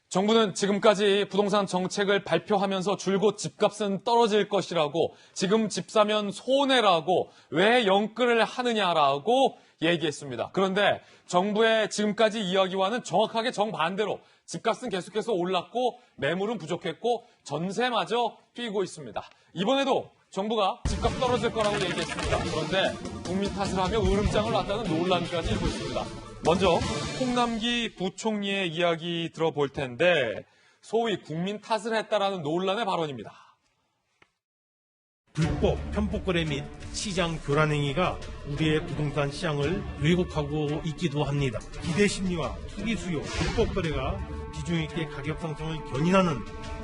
정부는 지금까지 부동산 정책을 발표하면서 줄곧 집값은 떨어질 것이라고, 지금 집 사면 손해라고, 왜 영끌을 하느냐라고 얘기했습니다. 그런데 정부의 지금까지 이야기와는 정확하게 정반대로 집값은 계속해서 올랐고 매물은 부족했고 전세마저 뛰고 있습니다. 이번에도 정부가 집값 떨어질 거라고 얘기했습니다. 그런데 국민 탓을 하며 으름장을 놨다는 논란까지 일고 있습니다. 먼저 홍남기 부총리의 이야기 들어볼 텐데, 소위 국민 탓을 했다라는 논란의 발언입니다. 불법 편법 거래 및 시장 교란 행위가 우리의 부동산 시장을 왜곡하고 있기도 합니다. 기대 심리와 투기 수요, 불법 거래가 비중 있게 가격 상승을 견인하는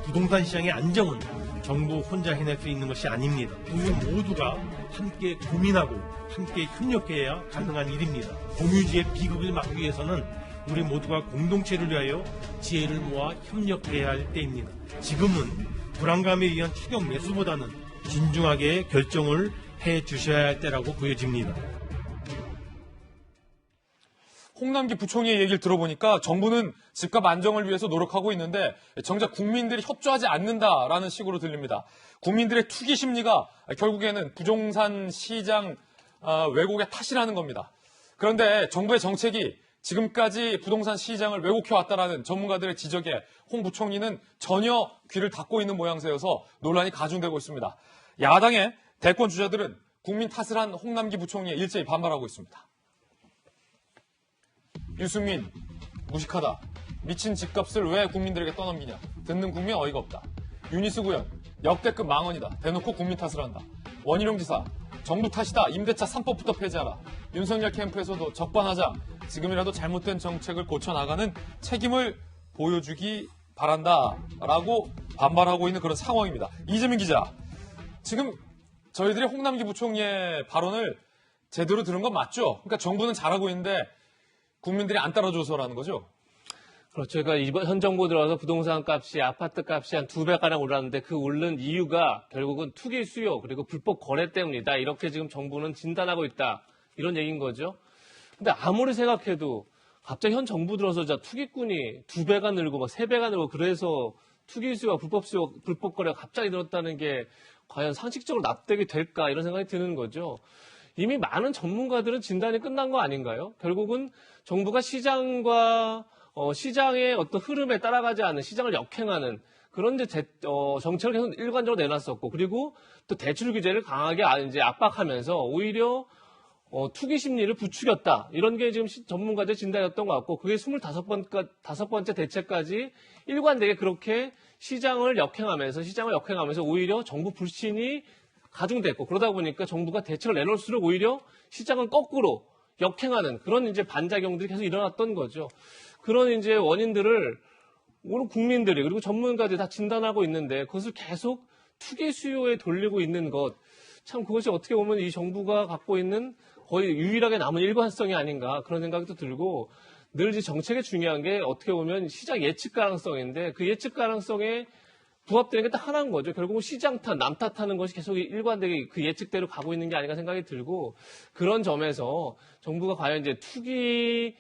부동산 시장의 안정은 정부 혼자 해낼 수 있는 것이 아닙니다. 우리 모두가 함께 고민하고 함께 협력해야 가능한 일입니다. 공유지의 비극을 막기 위해서는 우리 모두가 공동체를 위하여 지혜를 모아 협력해야 할 때입니다. 지금은 불안감에 의한 추격 매수보다는 진중하게 결정을 해 주셔야 할 때라고 보여집니다. 홍남기 부총리의 얘기를 들어보니까 정부는 집값 안정을 위해서 노력하고 있는데 정작 국민들이 협조하지 않는다라는 식으로 들립니다. 국민들의 투기 심리가 결국에는 부동산 시장 왜곡의 탓이라는 겁니다. 그런데 정부의 정책이 지금까지 부동산 시장을 왜곡해왔다라는 전문가들의 지적에 홍 부총리는 전혀 귀를 닫고 있는 모양새여서 논란이 가중되고 있습니다. 야당의 대권 주자들은 국민 탓을 한 홍남기 부총리에 일제히 반발하고 있습니다. 유승민, 무식하다. 미친 집값을 왜 국민들에게 떠넘기냐. 듣는 국민 어이가 없다. 윤희수 구현, 역대급 망언이다. 대놓고 국민 탓을 한다. 원희룡 지사, 정부 탓이다. 임대차 3법부터 폐지하라. 윤석열 캠프에서도 적반하장, 지금이라도 잘못된 정책을 고쳐나가는 책임을 보여주기 바란다. 라고 반발하고 있는 그런 상황입니다. 이재민 기자, 지금 저희들이 홍남기 부총리의 발언을 제대로 들은 건 맞죠? 그러니까 정부는 잘하고 있는데 국민들이 안 따라줘서라는 거죠? 그렇죠. 그러니까 이번 현 정부 들어서 부동산 값이, 아파트 값이 한 2배가량 올랐는데 그 오른 이유가 결국은 투기 수요 그리고 불법 거래 때문이다. 이렇게 지금 정부는 진단하고 있다. 이런 얘기인 거죠. 근데 아무리 생각해도 갑자기 현 정부 들어서 투기꾼이 2배가 늘고 막 3배가 늘고 그래서 투기 수요와 불법 거래가 갑자기 늘었다는 게 과연 상식적으로 납득이 될까 이런 생각이 드는 거죠. 이미 많은 전문가들은 진단이 끝난 거 아닌가요? 결국은 정부가 시장과 시장의 어떤 흐름에 따라가지 않는 시장을 역행하는 그런 정책을 계속 일관적으로 내놨었고, 그리고 또 대출 규제를 강하게 이제 압박하면서 오히려 투기 심리를 부추겼다. 이런 게 지금 전문가들 진단이었던 것 같고, 그게 25번째 대책까지 일관되게 그렇게 시장을 역행하면서 오히려 정부 불신이 가중됐고, 그러다 보니까 정부가 대책을 내놓을수록 오히려 시장은 거꾸로 역행하는 그런 이제 반작용들이 계속 일어났던 거죠. 그런 이제 원인들을 오늘 국민들이 그리고 전문가들이 다 진단하고 있는데 그것을 계속 투기 수요에 돌리고 있는 것, 참 그것이 어떻게 보면 이 정부가 갖고 있는 거의 유일하게 남은 일관성이 아닌가 그런 생각도 들고, 늘 이제 정책의 중요한 게 어떻게 보면 시장 예측 가능성인데 그 예측 가능성에 부합되는 게 딱 하나인 거죠. 결국은 시장 탓, 남 탓하는 것이 계속 일관되게 그 예측대로 가고 있는 게 아닌가 생각이 들고, 그런 점에서 정부가 과연 이제 투기를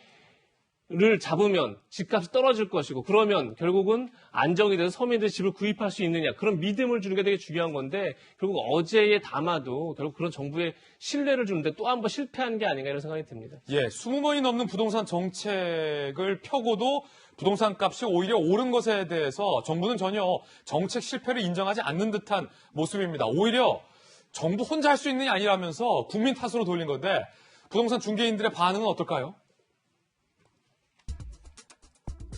잡으면 집값이 떨어질 것이고, 그러면 결국은 안정이 돼서 서민들이 집을 구입할 수 있느냐, 그런 믿음을 주는 게 되게 중요한 건데, 결국 어제의 담화도 결국 그런 정부의 신뢰를 주는데 또 한 번 실패한 게 아닌가 이런 생각이 듭니다. 예, 20번이 넘는 부동산 정책을 펴고도 부동산 값이 오히려 오른 것에 대해서 정부는 전혀 정책 실패를 인정하지 않는 듯한 모습입니다. 오히려 정부 혼자 할 수 있는 게 아니라면서 국민 탓으로 돌린 건데, 부동산 중개인들의 반응은 어떨까요?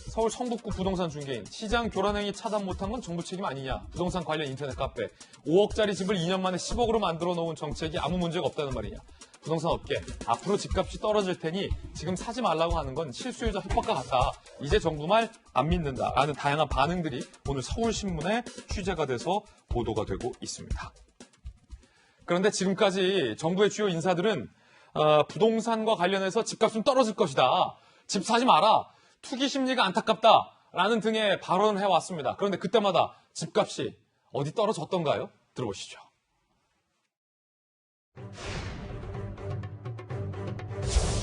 서울 성북구 부동산 중개인, 시장 교란행위 차단 못한 건 정부 책임 아니냐. 부동산 관련 인터넷 카페, 5억짜리 집을 2년 만에 10억으로 만들어 놓은 정책이 아무 문제가 없다는 말이냐. 부동산 업계, 앞으로 집값이 떨어질 테니 지금 사지 말라고 하는 건 실수요자 협박과 같다. 이제 정부 말 안 믿는다. 라는 다양한 반응들이 오늘 서울신문에 취재가 돼서 보도가 되고 있습니다. 그런데 지금까지 정부의 주요 인사들은 부동산과 관련해서 집값은 떨어질 것이다. 집 사지 마라. 투기 심리가 안타깝다라는 등의 발언을 해왔습니다. 그런데 그때마다 집값이 어디 떨어졌던가요? 들어보시죠.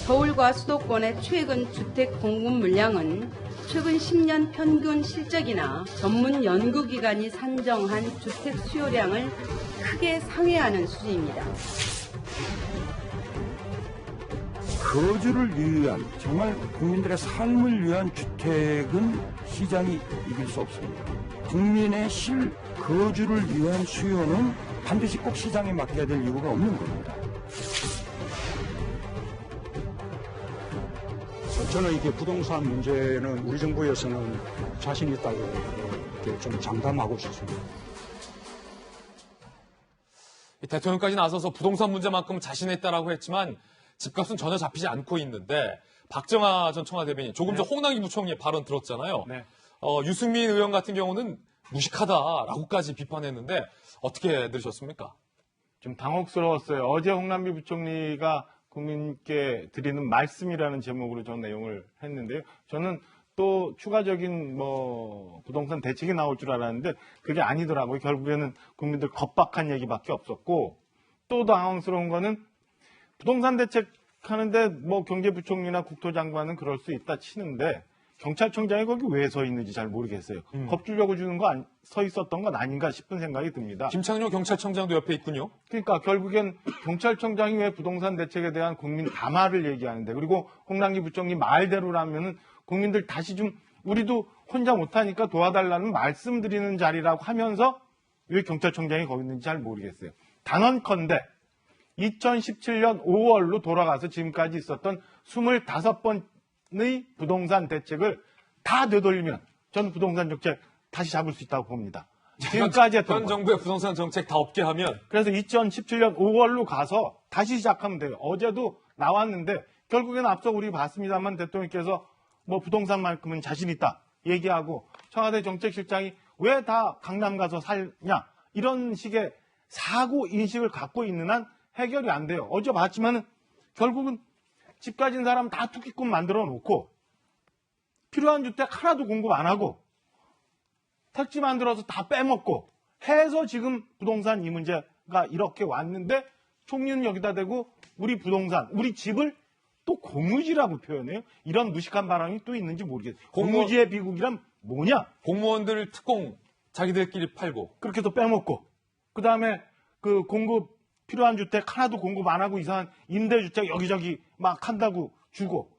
서울과 수도권의 최근 주택 공급 물량은 최근 10년 평균 실적이나 전문 연구기관이 산정한 주택 수요량을 크게 상회하는 수준입니다. 거주를 위한, 정말 국민들의 삶을 위한 주택은 시장이 이길 수 없습니다. 국민의 거주를 위한 수요는 반드시 꼭 시장에 맡겨야 될 이유가 없는 겁니다. 저는 이게 부동산 문제는 우리 정부에서는 자신 있다고 이렇게 좀 장담하고 싶습니다. 대통령까지 나서서 부동산 문제만큼 자신이 있다라고 했지만 집값은 전혀 잡히지 않고 있는데 박정하 전 청와대 대변인 조금 전 홍남기 부총리의 발언 들었잖아요. 네. 유승민 의원 같은 경우는 무식하다라고까지 비판했는데 어떻게 들으셨습니까? 좀 당혹스러웠어요. 어제 홍남기 부총리가 국민께 드리는 말씀이라는 제목으로 전 내용을 했는데요. 저는 또 추가적인 부동산 대책이 나올 줄 알았는데 그게 아니더라고요. 결국에는 국민들 겁박한 얘기밖에 없었고, 또 당황스러운 거는 부동산 대책 하는데 경제부총리나 국토장관은 그럴 수 있다 치는데 경찰청장이 거기 왜 서 있는지 잘 모르겠어요. 겁주려고 주는 거 서 있었던 건 아닌가 싶은 생각이 듭니다. 김창룡 경찰청장도 옆에 있군요. 그러니까 결국엔 경찰청장이 왜 부동산 대책에 대한 국민 담화를 얘기하는데, 그리고 홍남기 부총리 말대로라면은 국민들 다시 좀 우리도 혼자 못하니까 도와달라는 말씀드리는 자리라고 하면서 왜 경찰청장이 거기 있는지 잘 모르겠어요. 단언컨대 2017년 5월로 돌아가서 지금까지 있었던 25번의 부동산 대책을 다 되돌리면 저는 부동산 정책 다시 잡을 수 있다고 봅니다. 지금까지 했던 현 정부의 부동산 정책 다 없게 하면 그래서 2017년 5월로 가서 다시 시작하면 돼요. 어제도 나왔는데 결국에는 앞서 우리 봤습니다만 대통령께서 부동산만큼은 자신 있다 얘기하고 청와대 정책실장이 왜 다 강남 가서 살냐 이런 식의 사고 인식을 갖고 있는 한 해결이 안 돼요. 어제 봤지만은 결국은 집 가진 사람 다 투기꾼 만들어 놓고 필요한 주택 하나도 공급 안 하고 택지 만들어서 다 빼먹고 해서 지금 부동산 이 문제가 이렇게 왔는데 총리는 여기다 대고 우리 부동산, 우리 집을 또 공유지라고 표현해요. 이런 무식한 발언이 또 있는지 모르겠어요. 공유지의 비극이란 뭐냐? 공무원들 특공 자기들끼리 팔고 그렇게 또 빼먹고 그 다음에 그 공급 필요한 주택 하나도 공급 안 하고 이상한 임대주택 여기저기 막 한다고 주고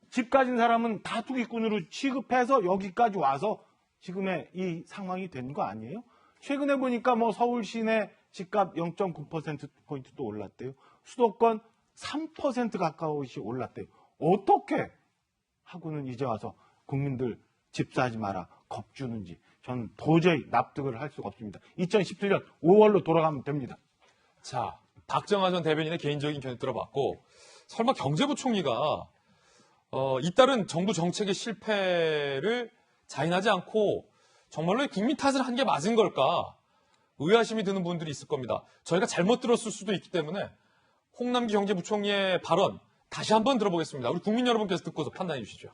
집 가진 사람은 다 투기꾼으로 취급해서 여기까지 와서 지금의 이 상황이 된 거 아니에요? 최근에 보니까 서울 시내 집값 0.9%포인트도 올랐대요. 수도권 3% 가까우시 올랐대요. 어떻게 하고는 이제 와서 국민들 집 사지 마라 겁주는지 저는 도저히 납득을 할 수가 없습니다. 2017년 5월로 돌아가면 됩니다. 자, 박정하 전 대변인의 개인적인 견해 들어봤고 설마 경제부총리가 잇따른 정부 정책의 실패를 자인하지 않고 정말로 국민 탓을 한 게 맞은 걸까 의아심이 드는 분들이 있을 겁니다. 저희가 잘못 들었을 수도 있기 때문에 홍남기 경제부총리의 발언 다시 한번 들어보겠습니다. 우리 국민 여러분께서 듣고서 판단해 주시죠.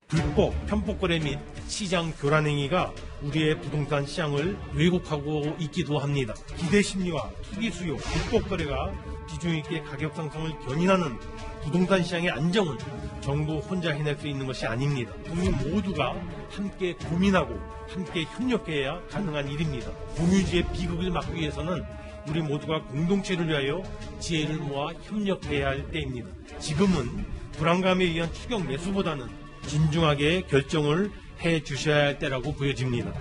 불법, 편법 거래 및 시장 교란 행위가 우리의 부동산 시장을 왜곡하고 있기도 합니다. 기대 심리와 투기 수요, 불법 거래가 비중 있게 가격 상승을 견인하는 부동산 시장의 안정은 정부 혼자 해낼 수 있는 것이 아닙니다. 국민 모두가 함께 고민하고 함께 협력해야 가능한 일입니다. 공유지의 비극을 막기 위해서는 우리 모두가 공동체를 위하여 지혜를 모아 협력해야 할 때입니다. 지금은 불안감에 의한 추격 매수보다는 진중하게 결정을 해 주셔야 할 때라고 보여집니다.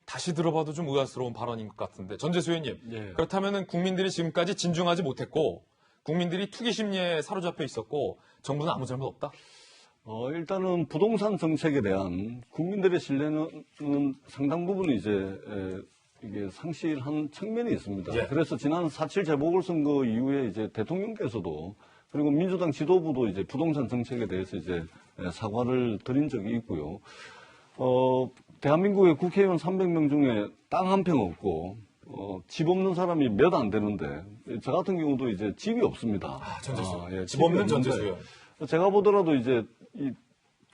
다시 들어봐도 좀 의아스러운 발언인 것 같은데 전재수 의원님 예. 그렇다면 국민들이 지금까지 진중하지 못했고 국민들이 투기 심리에 사로잡혀 있었고 정부는 아무 잘못 없다? 일단은 부동산 정책에 대한 국민들의 신뢰는 상당 부분 이게 상실한 측면이 있습니다. 예. 그래서 지난 4.7 재보궐선거 이후에 대통령께서도 그리고 민주당 지도부도 부동산 정책에 대해서 사과를 드린 적이 있고요. 대한민국의 국회의원 300명 중에 땅 한 평 없고, 집 없는 사람이 몇 안 되는데, 저 같은 경우도 집이 없습니다. 전재수. 예, 집 없는 집이 전재수 없는데 의원. 제가 보더라도 이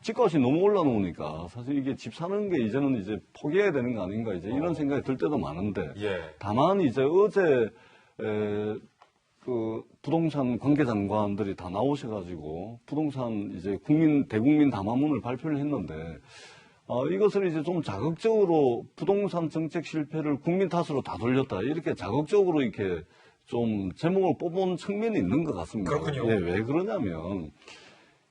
집값이 너무 올라놓으니까 사실 이게 집 사는 게 이제는 포기해야 되는 거 아닌가 이런 생각이 들 때도 많은데, 예. 다만 어제 그 부동산 관계장관들이 다 나오셔가지고 부동산 이제 대국민 담화문을 발표를 했는데 이것을 이제 좀 자극적으로 부동산 정책 실패를 국민 탓으로 다 돌렸다 이렇게 자극적으로 이렇게 좀 제목을 뽑은 측면이 있는 것 같습니다. 그렇군요. 예, 왜 그러냐면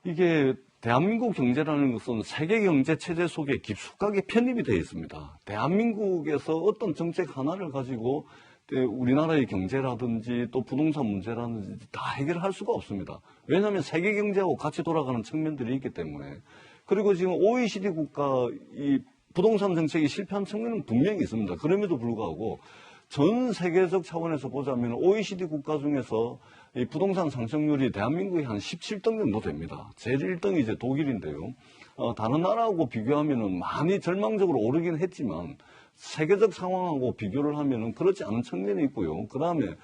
이게 대한민국 경제라는 것은 세계 경제 체제 속에 깊숙하게 편입이 되어 있습니다. 대한민국에서 어떤 정책 하나를 가지고 우리나라의 경제라든지 또 부동산 문제라든지 다 해결할 수가 없습니다. 왜냐하면 세계 경제하고 같이 돌아가는 측면들이 있기 때문에. 그리고 지금 OECD 국가 이 부동산 정책이 실패한 측면은 분명히 있습니다. 그럼에도 불구하고 전 세계적 차원에서 보자면 OECD 국가 중에서 이 부동산 상승률이 대한민국이 한 17등 정도 됩니다. 제일 1등이 이제 독일인데요. 다른 나라하고 비교하면은 많이 절망적으로 오르긴 했지만 세계적 상황하고 비교를 하면은 그렇지 않은 측면이 있고요. 그 다음에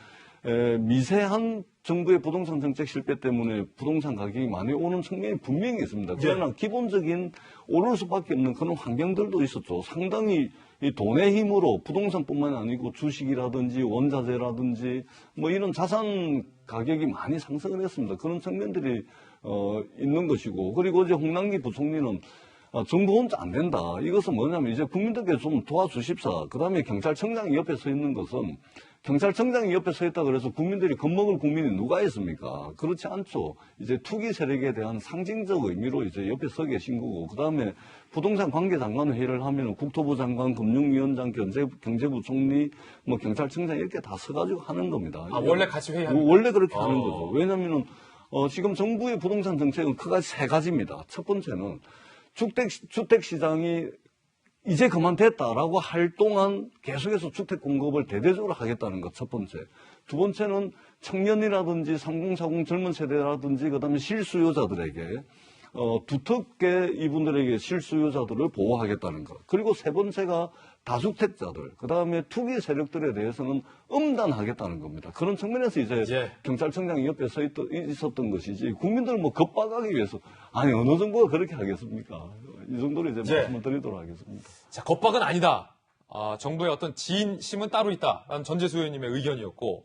미세한 정부의 부동산 정책 실패 때문에 부동산 가격이 많이 오는 측면이 분명히 있습니다. 그러나 기본적인 오를 수밖에 없는 그런 환경들도 있었죠. 상당히 이 돈의 힘으로 부동산뿐만 아니고 주식이라든지 원자재라든지 뭐 이런 자산 가격이 많이 상승을 했습니다. 그런 측면들이 있는 것이고, 그리고 이제 홍남기 부총리는 정부 혼자 안 된다. 이것은 뭐냐면 이제 국민들께 좀 도와주십사. 그 다음에 경찰청장이 옆에 서 있는 것은 경찰청장이 옆에 서 있다 그래서 국민들이 겁먹을 국민이 누가 있습니까? 그렇지 않죠. 이제 투기 세력에 대한 상징적 의미로 이제 옆에 서 계신 거고, 그 다음에 부동산 관계장관 회의를 하면 국토부 장관, 금융위원장, 경제부총리, 뭐 경찰청장 이렇게 다 서가지고 하는 겁니다. 원래 같이 회의하는 원래 그렇게 하는 거죠. 왜냐면은 지금 정부의 부동산 정책은 크게 세 가지입니다. 첫 번째는 주택 시장이 이제 그만됐다라고 할 동안 계속해서 주택 공급을 대대적으로 하겠다는 것, 첫 번째. 두 번째는 청년이라든지 3040 젊은 세대라든지 그다음에 실수요자들에게 두텁게 이분들에게 실수요자들을 보호하겠다는 것. 그리고 세 번째가 다주택자들, 그다음에 투기 세력들에 대해서는 엄단하겠다는 겁니다. 그런 측면에서 이제 경찰청장이 옆에 있었던 것이지, 국민들을 뭐 겁박하기 위해서, 아니, 어느 정부가 그렇게 하겠습니까? 이 정도로 이제 말씀을 드리도록 하겠습니다. 자, 겁박은 아니다. 정부의 어떤 지인심은 따로 있다라는 전재수 의원님의 의견이었고,